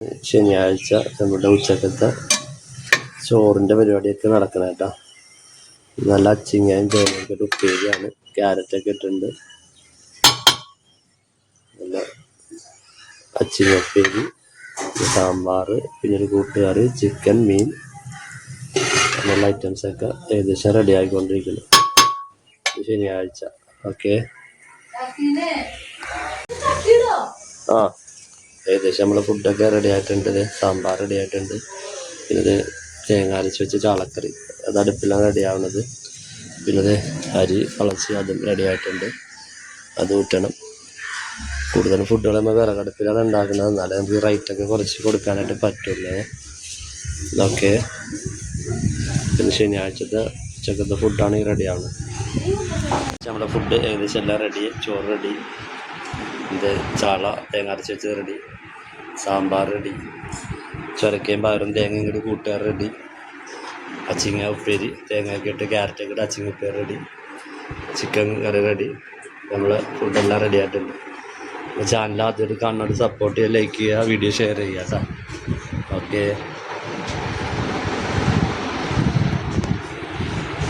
ശനിയാഴ്ച നമ്മുടെ ഉച്ചക്കത്തെ ചോറിൻ്റെ പരിപാടിയൊക്കെ നടക്കണം കേട്ടോ. നല്ല അച്ചിങ്ങയും തേങ്ങയൊക്കെ ഇട്ട് ഉപ്പേരിയാണ്, ക്യാരറ്റൊക്കെ ഇട്ടിട്ടുണ്ട്. നല്ല അച്ചിങ്ങ ഉപ്പേരി, സാമ്പാർ, പിന്നെ ഒരു കൂട്ടുകറി, ചിക്കൻ, മീൻ, നല്ല ഐറ്റംസൊക്കെ ഏകദേശം റെഡി ആയിക്കൊണ്ടിരിക്കുന്നു. ശനിയാഴ്ച. ഓക്കെ, ആ ഏകദേശം നമ്മളെ ഫുഡൊക്കെ റെഡി ആയിട്ടുണ്ട്. സാമ്പാർ റെഡി ആയിട്ടുണ്ട്. പിന്നെ തേങ്ങ അരച്ച് വെച്ച ചാളക്കറി അത് അടുപ്പിലാണ് റെഡി ആവുന്നത്. പിന്നെ അരി കളച്ച് അതും റെഡി ആയിട്ടുണ്ട്, അത് ഊറ്റണം. കൂടുതൽ ഫുഡുകൾ നമ്മൾ വിറകടുപ്പിലാണ് ഉണ്ടാക്കുന്നത്, എന്നാലേ നമുക്ക് റേറ്റൊക്കെ കുറച്ച് കൊടുക്കാനായിട്ട് പറ്റുള്ളൂ. ഓക്കെ, പിന്നെ ശനിയാഴ്ചത്തെ ഉച്ചക്കത്തെ ഫുഡാണ് ഈ റെഡി ആവുന്നത്. നമ്മുടെ ഫുഡ് ഏകദേശം എല്ലാം റെഡി. ചോറ് റെഡി, ഇത് ചാള തേങ്ങ അരച്ച് വെച്ചത് റെഡി, സാമ്പാർ റെഡി, ചുരക്കയും പയറും തേങ്ങയും കൂടി കൂട്ടുകാർ റെഡി, അച്ചിങ്ങ ഉപ്പേരി തേങ്ങയൊക്കെ ഇട്ട് ക്യാരറ്റൊക്കെ ഇട്ട് അച്ചിങ്ങ ഉപ്പേരി റെഡി, ചിക്കൻ കറി റെഡി. നമ്മൾ ഫുഡെല്ലാം റെഡി ആയിട്ടുണ്ട്. ചാനൽ ആദ്യമായിട്ട് കാണുന്നവർ സപ്പോർട്ട് ചെയ്യുക, ലൈക്ക് ചെയ്യുക, വീഡിയോ ഷെയർ ചെയ്യുക കേട്ടോ. ഓക്കെ.